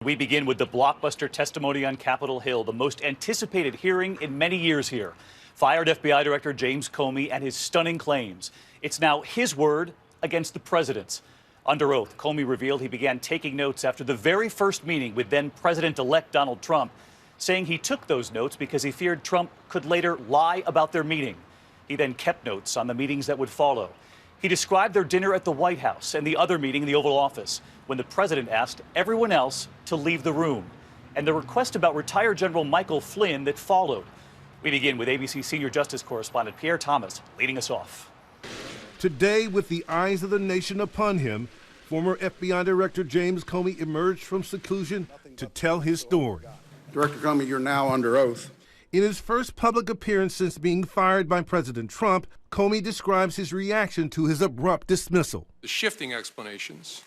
We begin with the blockbuster testimony on Capitol Hill, the most anticipated hearing in many years here. Fired FBI Director James Comey and his stunning claims. It's now his word against the president's. Under oath, Comey revealed he began taking notes after the very first meeting with then President-elect Donald Trump, saying he took those notes because he feared Trump could later lie about their meeting. He then kept notes on the meetings that would follow. He described their dinner at the White House and the other meeting in the Oval Office when the president asked everyone else to leave the room, and the request about retired General Michael Flynn that followed. We begin with ABC senior justice correspondent Pierre Thomas leading us off. Today, with the eyes of the nation upon him, former FBI Director James Comey emerged from seclusion to tell his story. Director Comey, you're now under oath. In his first public appearance since being fired by President Trump, Comey describes his reaction to his abrupt dismissal. The shifting explanations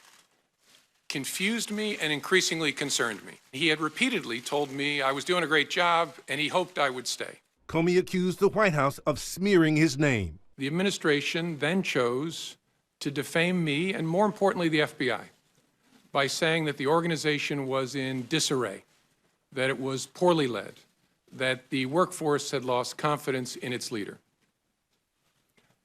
confused me and increasingly concerned me. He had repeatedly told me I was doing a great job and he hoped I would stay. Comey accused the White House of smearing his name. The administration then chose to defame me and, more importantly, the FBI by saying that the organization was in disarray, that it was poorly led, that the workforce had lost confidence in its leader.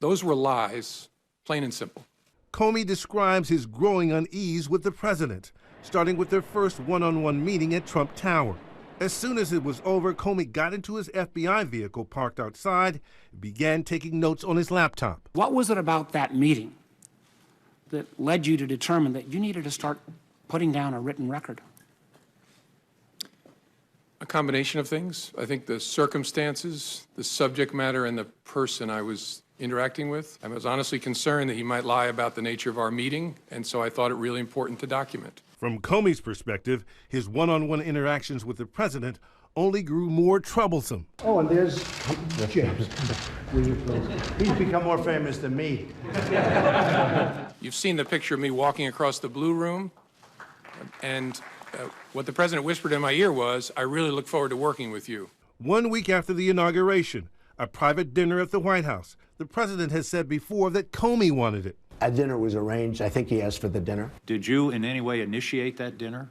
Those were lies, plain and simple. Comey describes his growing unease with the president, starting with their first one-on-one meeting at Trump Tower. As soon as it was over, Comey got into his FBI vehicle parked outside and began taking notes on his laptop. What was it about that meeting that led you to determine that you needed to start putting down a written record? A combination of things. I think the circumstances, the subject matter, and the person I was interacting with. I was honestly concerned that he might lie about the nature of our meeting, and so I thought it really important to document. From Comey's perspective, his one-on-one interactions with the president only grew more troublesome. Oh, and there's James. Will you please? He's become more famous than me. You've seen the picture of me walking across the Blue Room, and what the president whispered in my ear was, "I really look forward to working with you." 1 week after the inauguration, a private dinner at the White House, the president has said before that Comey wanted it. A dinner was arranged. I think he asked for the dinner. Did you in any way initiate that dinner?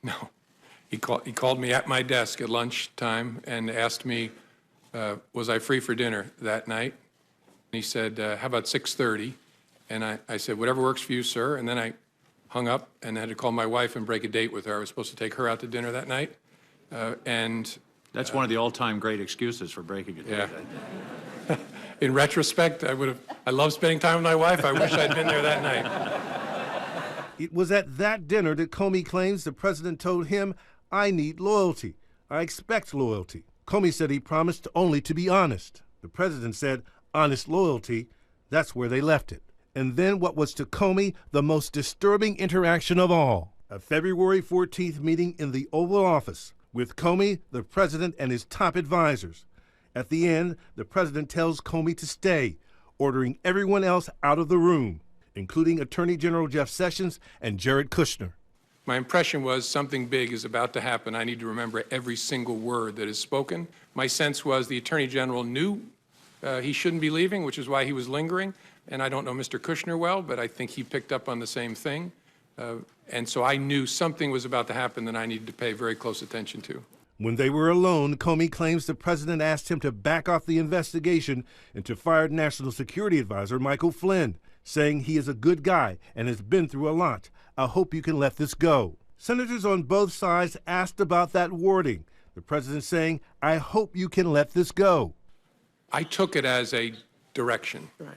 No. He called me at my desk at lunchtime and asked me, was I free for dinner that night? And he said, how about 6:30? And I said, whatever works for you, sir. And then I hung up and had to call my wife and break a date with her. I was supposed to take her out to dinner that night. That's one of the all-time great excuses for breaking a date. Yeah. In retrospect, I love spending time with my wife. I wish I'd been there that night. It was at that dinner that Comey claims the president told him, "I need loyalty. I expect loyalty." Comey said he promised only to be honest. The president said, honest loyalty, that's where they left it. And then what was to Comey the most disturbing interaction of all, a February 14th meeting in the Oval Office with Comey, the president, and his top advisors. At the end, the president tells Comey to stay, ordering everyone else out of the room, including Attorney General Jeff Sessions and Jared Kushner. My impression was something big is about to happen. I need to remember every single word that is spoken. My sense was the Attorney General knew he shouldn't be leaving, which is why he was lingering. And I don't know Mr. Kushner well, but I think he picked up on the same thing. And so I knew something was about to happen that I needed to pay very close attention to. When they were alone, Comey claims the president asked him to back off the investigation into fired National Security Advisor Michael Flynn, saying he is a good guy and has been through a lot. I hope you can let this go. Senators on both sides asked about that wording, the president saying, I hope you can let this go. I took it as a direction. Right.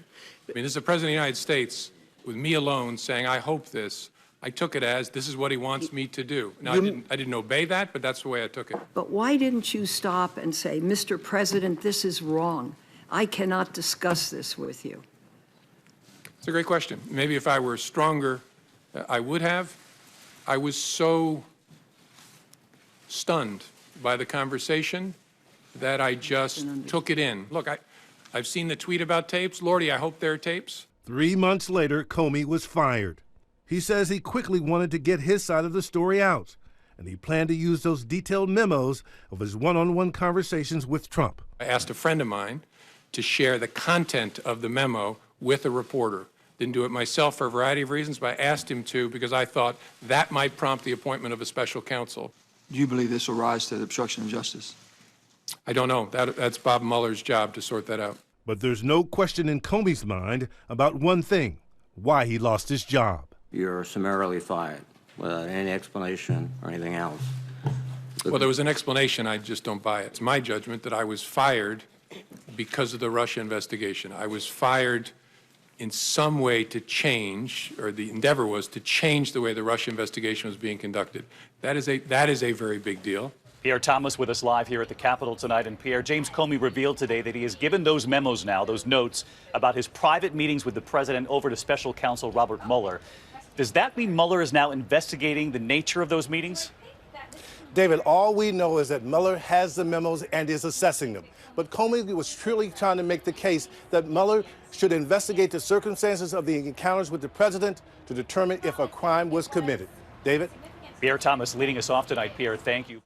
I mean, this is the President of the United States with me alone saying, I hope this. I took it as this is what he wants me to do. Now, I didn't obey that, but that's the way I took it. But why didn't you stop and say, Mr. President, this is wrong. I cannot discuss this with you? It's a great question. Maybe if I were stronger, I would have. I was so stunned by the conversation that I just took it in. Look, I've seen the tweet about tapes. Lordy, I hope there are tapes. 3 months later, Comey was fired. He says he quickly wanted to get his side of the story out, and he planned to use those detailed memos of his one-on-one conversations with Trump. I asked a friend of mine to share the content of the memo with a reporter. Didn't do it myself for a variety of reasons, but I asked him to because I thought that might prompt the appointment of a special counsel. Do you believe this will rise to the obstruction of justice? I don't know. That's Bob Mueller's job to sort that out. But there's no question in Comey's mind about one thing, why he lost his job. You're summarily fired without any explanation or anything else. Well, there was an explanation. I just don't buy it. It's my judgment that I was fired because of the Russia investigation. I was fired in some way to change, or the endeavor was to change the way the Russia investigation was being conducted. That is a very big deal. Pierre Thomas with us live here at the Capitol tonight. And Pierre, James Comey revealed today that he has given those memos now, those notes about his private meetings with the president over to special counsel Robert Mueller. Does that mean Mueller is now investigating the nature of those meetings? David, all we know is that Mueller has the memos and is assessing them. But Comey was truly trying to make the case that Mueller should investigate the circumstances of the encounters with the president to determine if a crime was committed. David? Pierre Thomas leading us off tonight. Pierre, thank you.